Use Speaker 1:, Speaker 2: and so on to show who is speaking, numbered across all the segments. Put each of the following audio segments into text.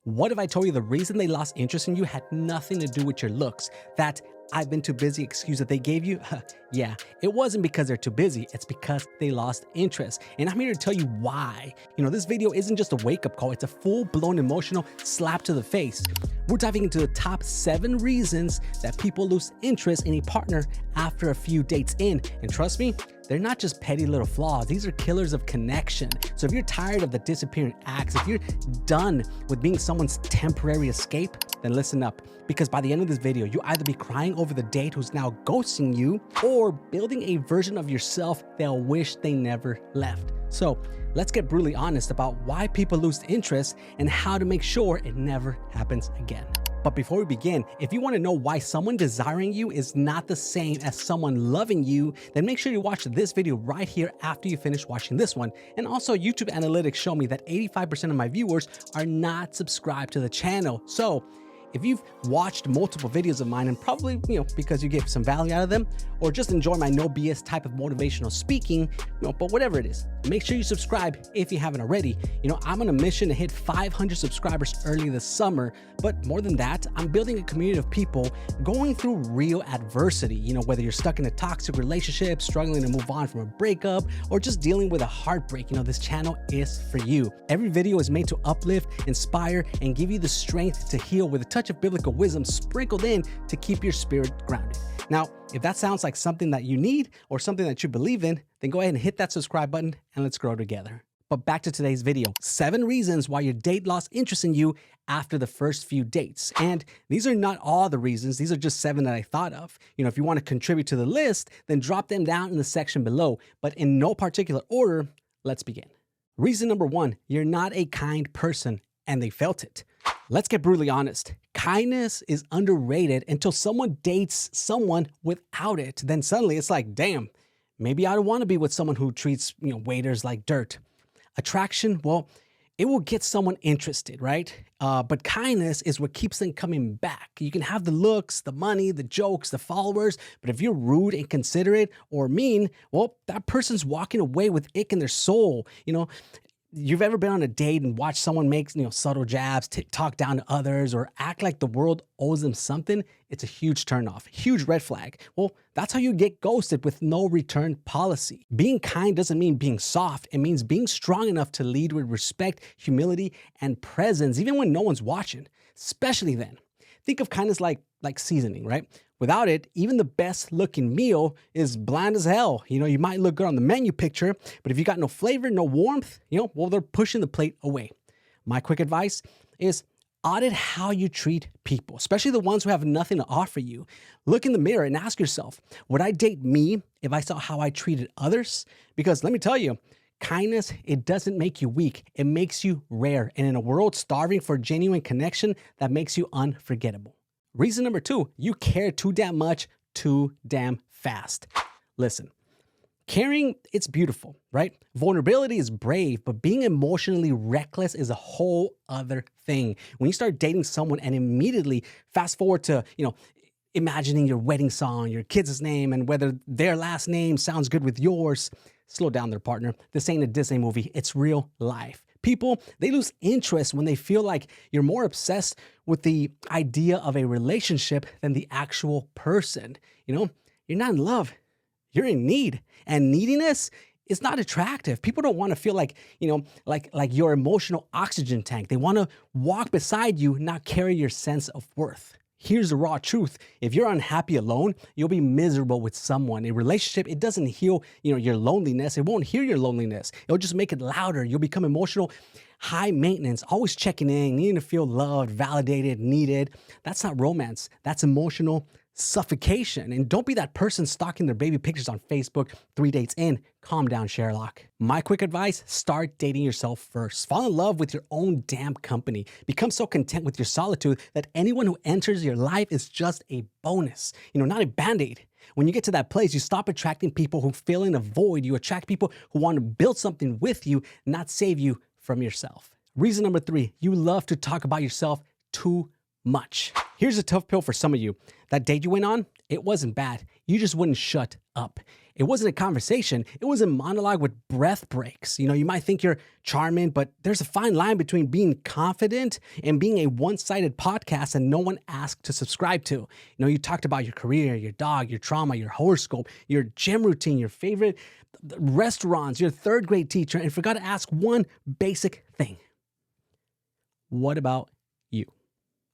Speaker 1: What if I told you the reason they lost interest in you had nothing to do with your looks? That "I've been too busy" excuse that they gave you? Yeah, it wasn't because they're too busy, it's because they lost interest. And I'm here to tell you why. This video isn't just a wake-up call, it's a full-blown emotional slap to the face. We're diving into the top 7 reasons that people lose interest in a partner after a few dates in. And trust me, they're not just petty little flaws, these are killers of connection. So if you're tired of the disappearing acts, if you're done with being someone's temporary escape, then listen up. Because by the end of this video, you'll either be crying over the date who's now ghosting you, or building a version of yourself they'll wish they never left. So let's get brutally honest about why people lose interest and how to make sure it never happens again. But before we begin, if you want to know why someone desiring you is not the same as someone loving you, then make sure you watch this video right here after you finish watching this one. And also, YouTube analytics show me that 85% of my viewers are not subscribed to the channel. So if you've watched multiple videos of mine and probably, because you get some value out of them, or just enjoy my no BS type of motivational speaking, but whatever it is, make sure you subscribe if you haven't already. I'm on a mission to hit 500 subscribers early this summer, but more than that, I'm building a community of people going through real adversity. Whether you're stuck in a toxic relationship, struggling to move on from a breakup, or just dealing with a heartbreak, this channel is for you. Every video is made to uplift, inspire, and give you the strength to heal with a touch of biblical wisdom sprinkled in to keep your spirit grounded. Now, if that sounds like something that you need or something that you believe in, then go ahead and hit that subscribe button and let's grow together. But back to today's video, 7 reasons why your date lost interest in you after the first few dates. And these are not all the reasons, these are just 7 that I thought of. If you want to contribute to the list, then drop them down in the section below. But in no particular order, let's begin. Reason number 1, you're not a kind person and they felt it. Let's get brutally honest. Kindness is underrated until someone dates someone without it. Then suddenly it's like, damn, maybe I don't want to be with someone who treats, waiters like dirt. Attraction, well, it will get someone interested, right? But kindness is what keeps them coming back. You can have the looks, the money, the jokes, the followers, but if you're rude, inconsiderate, or mean, well, that person's walking away with ick in their soul. You've ever been on a date and watched someone make, subtle jabs, talk down to others, or act like the world owes them something? It's a huge turnoff, huge red flag. Well, that's how you get ghosted with no return policy. Being kind doesn't mean being soft. It means being strong enough to lead with respect, humility, and presence, even when no one's watching, especially then. Think of kindness like seasoning, right? Without it, even the best looking meal is bland as hell. You might look good on the menu picture, but if you got no flavor, no warmth, well, they're pushing the plate away. My quick advice is audit how you treat people, especially the ones who have nothing to offer you. Look in the mirror and ask yourself, would I date me if I saw how I treated others? Because let me tell you, kindness, it doesn't make you weak. It makes you rare. And in a world starving for genuine connection, that makes you unforgettable. Reason number 2, you care too damn much, too damn fast. Listen, caring, it's beautiful, right? Vulnerability is brave, but being emotionally reckless is a whole other thing. When you start dating someone and immediately fast forward to, imagining your wedding song, your kid's name, and whether their last name sounds good with yours, slow down there, partner. This ain't a Disney movie, it's real life. People, they lose interest when they feel like you're more obsessed with the idea of a relationship than the actual person. You're not in love, you're in need. And neediness is not attractive. People don't want to feel like, like your emotional oxygen tank. They want to walk beside you, not carry your sense of worth. Here's the raw truth. If you're unhappy alone, you'll be miserable with someone. A relationship, it doesn't heal, your loneliness. It won't heal your loneliness. It'll just make it louder. You'll become emotional, high maintenance, always checking in, needing to feel loved, validated, needed. That's not romance. That's emotional suffocation. And don't be that person stalking their baby pictures on Facebook 3 dates in. Calm down, Sherlock. My quick advice, start dating yourself first. Fall in love with your own damn company. Become so content with your solitude that anyone who enters your life is just a bonus, not a band-aid. When you get to that place, you stop attracting people who fill in a void. You attract people who want to build something with you, not save you from yourself. Reason number 3, you love to talk about yourself too much. Here's a tough pill for some of you. That date you went on, it wasn't bad. You just wouldn't shut up. It wasn't a conversation. It was a monologue with breath breaks. You might think you're charming, but there's a fine line between being confident and being a one-sided podcast that no one asked to subscribe to. You talked about your career, your dog, your trauma, your horoscope, your gym routine, your favorite restaurants, your third grade teacher, and forgot to ask one basic thing. What about you?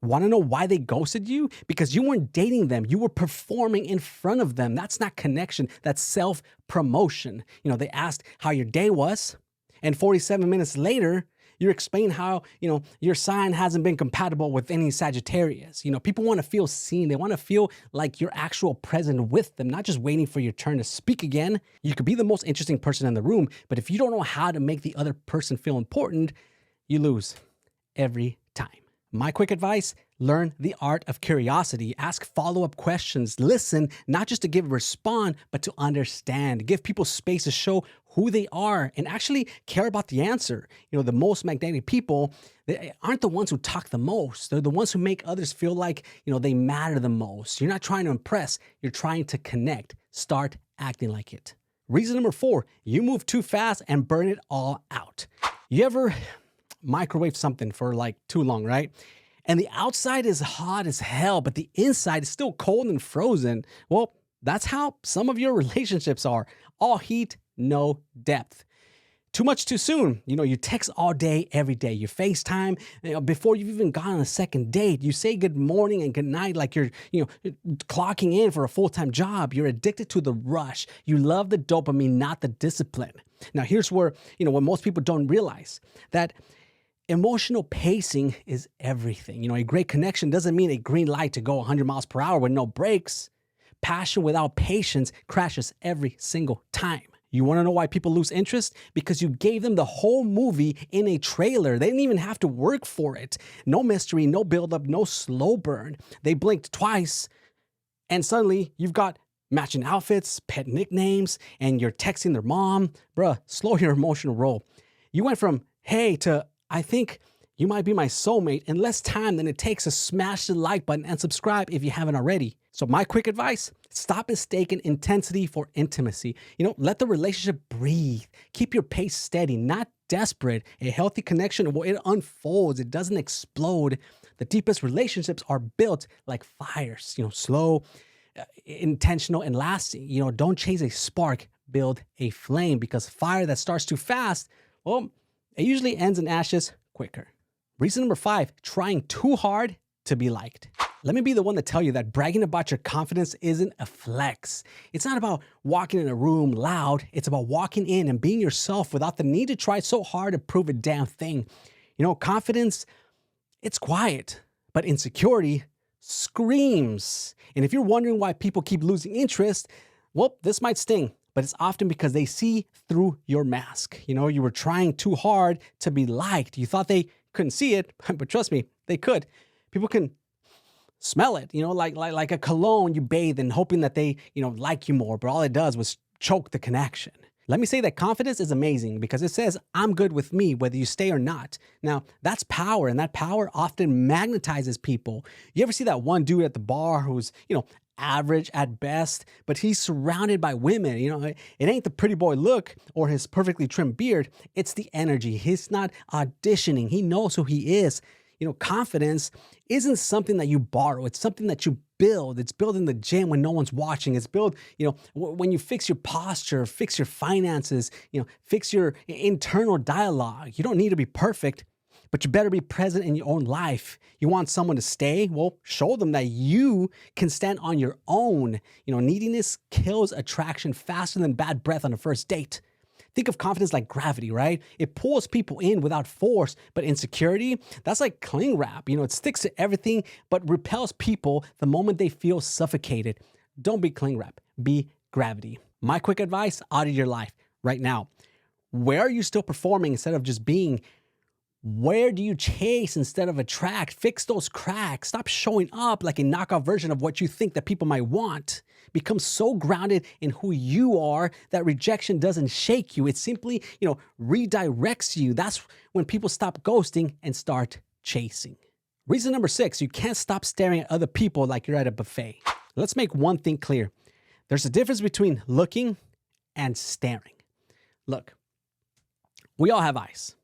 Speaker 1: Want to know why they ghosted you? Because you weren't dating them. You were performing in front of them. That's not connection. That's self-promotion. They asked how your day was, and 47 minutes later, you explain how, your sign hasn't been compatible with any Sagittarius. People want to feel seen. They want to feel like you're actual present with them, not just waiting for your turn to speak again. You could be the most interesting person in the room, but if you don't know how to make the other person feel important, you lose every time. My quick advice, learn the art of curiosity. Ask follow-up questions. Listen, not just to give a response, but to understand. Give people space to show who they are and actually care about the answer. The most magnetic people, they aren't the ones who talk the most. They're the ones who make others feel like, they matter the most. You're not trying to impress. You're trying to connect. Start acting like it. Reason number 4, you move too fast and burn it all out. You ever microwave something for like too long, right? And the outside is hot as hell, but the inside is still cold and frozen. Well, that's how some of your relationships are. All heat, no depth. Too much too soon. You text all day, every day. You FaceTime before you've even gone on a second date. You say good morning and good night like you're clocking in for a full-time job. You're addicted to the rush. You love the dopamine, not the discipline. Now, here's where, what most people don't realize, that emotional pacing is everything. A great connection doesn't mean a green light to go 100 miles per hour with no brakes. Passion without patience crashes every single time. You want to know why people lose interest? Because you gave them the whole movie in a trailer. They didn't even have to work for it. No mystery, no buildup, no slow burn. They blinked twice, and suddenly you've got matching outfits, pet nicknames, and you're texting their mom. Bruh, slow your emotional roll. You went from, hey, to, I think you might be my soulmate in less time than it takes to smash the like button and subscribe if you haven't already. So my quick advice, stop mistaking intensity for intimacy. Let the relationship breathe. Keep your pace steady, not desperate. A healthy connection, well, it unfolds. It doesn't explode. The deepest relationships are built like fires, slow, intentional, and lasting. Don't chase a spark, build a flame, because fire that starts too fast, well, it usually ends in ashes quicker. Reason number 5, trying too hard to be liked. Let me be the one to tell you that bragging about your confidence isn't a flex. It's not about walking in a room loud. It's about walking in and being yourself without the need to try so hard to prove a damn thing. Confidence, it's quiet, but insecurity screams. And if you're wondering why people keep losing interest, well, this might sting. But it's often because they see through your mask. You were trying too hard to be liked. You thought they couldn't see it, but trust me, they could. People can smell it, like a cologne you bathe in hoping that they, like you more, but all it does was choke the connection. Let me say that confidence is amazing because it says, I'm good with me, whether you stay or not. Now, that's power, and that power often magnetizes people. You ever see that one dude at the bar who's, average at best, but he's surrounded by women? It ain't the pretty boy look or his perfectly trimmed beard. It's the energy. He's not auditioning. He knows who he is. Confidence isn't something that you borrow. It's something that you build. It's built in the gym when no one's watching. It's built, when you fix your posture, fix your finances, fix your internal dialogue. You don't need to be perfect, but you better be present in your own life. You want someone to stay? Well, show them that you can stand on your own. Neediness kills attraction faster than bad breath on a first date. Think of confidence like gravity, right? It pulls people in without force, but insecurity, that's like cling wrap. It sticks to everything, but repels people the moment they feel suffocated. Don't be cling wrap, be gravity. My quick advice, audit your life right now. Where are you still performing instead of just being? Where do you chase instead of attract? Fix those cracks. Stop showing up like a knockoff version of what you think that people might want. Become so grounded in who you are that rejection doesn't shake you. It simply, redirects you. That's when people stop ghosting and start chasing. Reason number 6, you can't stop staring at other people like you're at a buffet. Let's make one thing clear. There's a difference between looking and staring. Look, we all have eyes.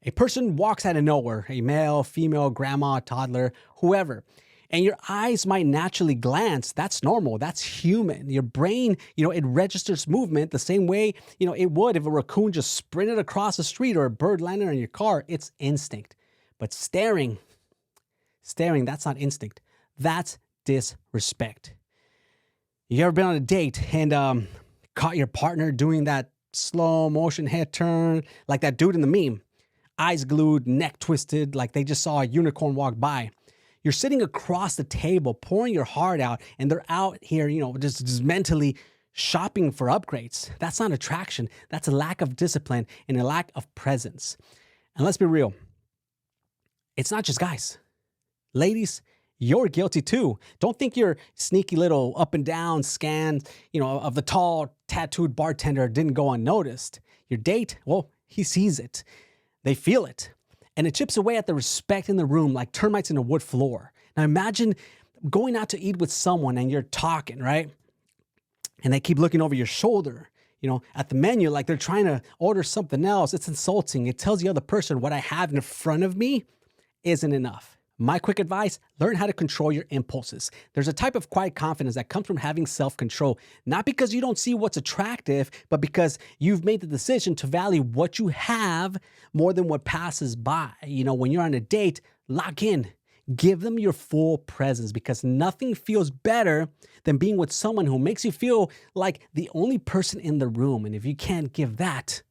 Speaker 1: A person walks out of nowhere, a male, female, grandma, toddler, whoever, and your eyes might naturally glance. That's normal. That's human. Your brain, it registers movement the same way, it would if a raccoon just sprinted across the street or a bird landed on your car. It's instinct. But staring, that's not instinct. That's disrespect. You ever been on a date and caught your partner doing that slow motion head turn like that dude in the meme? Eyes glued, neck twisted, like they just saw a unicorn walk by. You're sitting across the table, pouring your heart out, and they're out here, just mentally shopping for upgrades. That's not attraction. That's a lack of discipline and a lack of presence. And let's be real. It's not just guys. Ladies, you're guilty too. Don't think your sneaky little up and down scan, of the tall, tattooed bartender didn't go unnoticed. Your date, well, he sees it. They feel it. And it chips away at the respect in the room like termites in a wood floor. Now imagine going out to eat with someone and you're talking, right? And they keep looking over your shoulder, at the menu like they're trying to order something else. It's insulting. It tells the other person what I have in front of me isn't enough. My quick advice, learn how to control your impulses. There's a type of quiet confidence that comes from having self-control, not because you don't see what's attractive, but because you've made the decision to value what you have more than what passes by. When you're on a date, lock in. Give them your full presence because nothing feels better than being with someone who makes you feel like the only person in the room. And if you can't give that,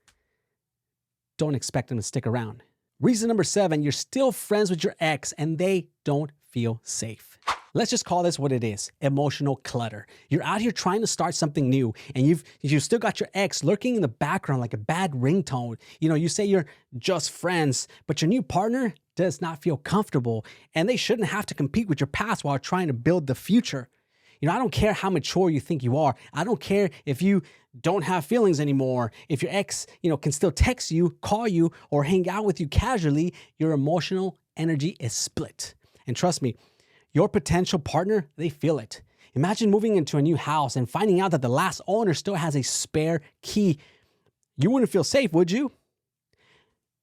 Speaker 1: don't expect them to stick around. Reason number 7, you're still friends with your ex and they don't feel safe. Let's just call this what it is, emotional clutter. You're out here trying to start something new and you've still got your ex lurking in the background like a bad ringtone. You say you're just friends, but your new partner does not feel comfortable and they shouldn't have to compete with your past while trying to build the future. I don't care how mature you think you are. I don't care if you don't have feelings anymore. If your ex, can still text you, call you, or hang out with you casually, your emotional energy is split. And trust me, your potential partner, they feel it. Imagine moving into a new house and finding out that the last owner still has a spare key. You wouldn't feel safe, would you?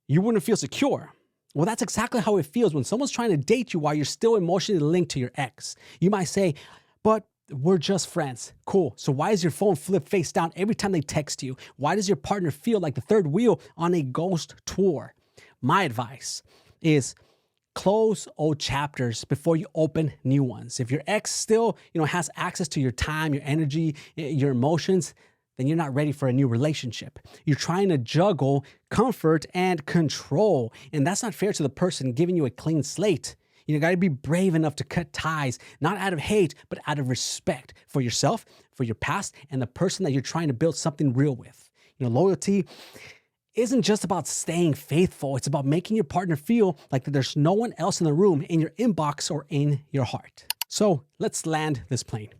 Speaker 1: You wouldn't feel secure. Well, that's exactly how it feels when someone's trying to date you while you're still emotionally linked to your ex. You might say, but we're just friends. Cool. So why is your phone flip face down every time they text you? Why does your partner feel like the third wheel on a ghost tour? My advice is close old chapters before you open new ones. If your ex still, has access to your time, your energy, your emotions, then you're not ready for a new relationship. You're trying to juggle comfort and control. And that's not fair to the person giving you a clean slate. You got to be brave enough to cut ties, not out of hate, but out of respect for yourself, for your past, and the person that you're trying to build something real with. Loyalty isn't just about staying faithful. It's about making your partner feel like that there's no one else in the room, in your inbox, or in your heart. So let's land this plane.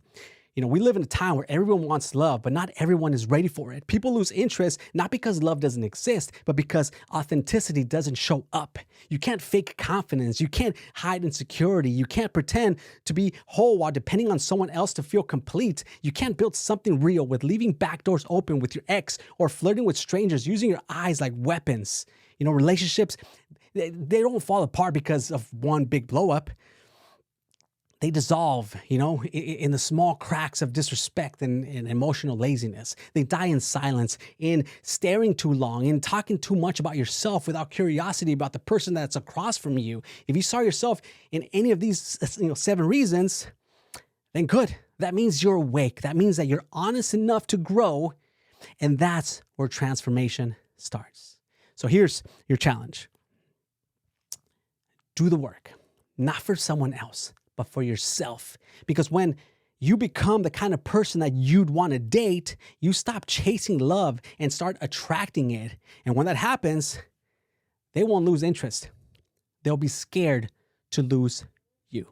Speaker 1: We live in a time where everyone wants love, but not everyone is ready for it. People lose interest, not because love doesn't exist, but because authenticity doesn't show up. You can't fake confidence. You can't hide insecurity. You can't pretend to be whole while depending on someone else to feel complete. You can't build something real with leaving back doors open with your ex or flirting with strangers, using your eyes like weapons. Relationships, they don't fall apart because of one big blow up. They dissolve, in the small cracks of disrespect and emotional laziness. They die in silence, in staring too long, in talking too much about yourself without curiosity about the person that's across from you. If you saw yourself in any of these, 7 reasons, then good. That means you're awake. That means that you're honest enough to grow. And that's where transformation starts. So here's your challenge. Do the work, not for someone else, but for yourself. Because when you become the kind of person that you'd want to date, you stop chasing love and start attracting it. And when that happens, they won't lose interest. They'll be scared to lose you.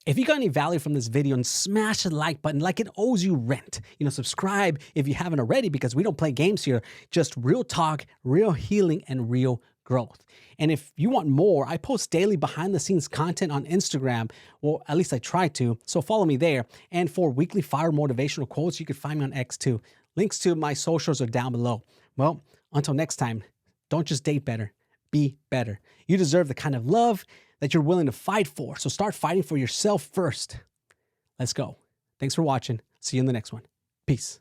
Speaker 1: If you got any value from this video, and smash the like button like it owes you rent. Subscribe if you haven't already, because we don't play games here. Just real talk, real healing, and real growth. And if you want more, I post daily behind the scenes content on Instagram. Well, at least I try to. So follow me there. And for weekly fire motivational quotes, you can find me on X too. Links to my socials are down below. Well, until next time, don't just date better, be better. You deserve the kind of love that you're willing to fight for. So start fighting for yourself first. Let's go. Thanks for watching. See you in the next one. Peace.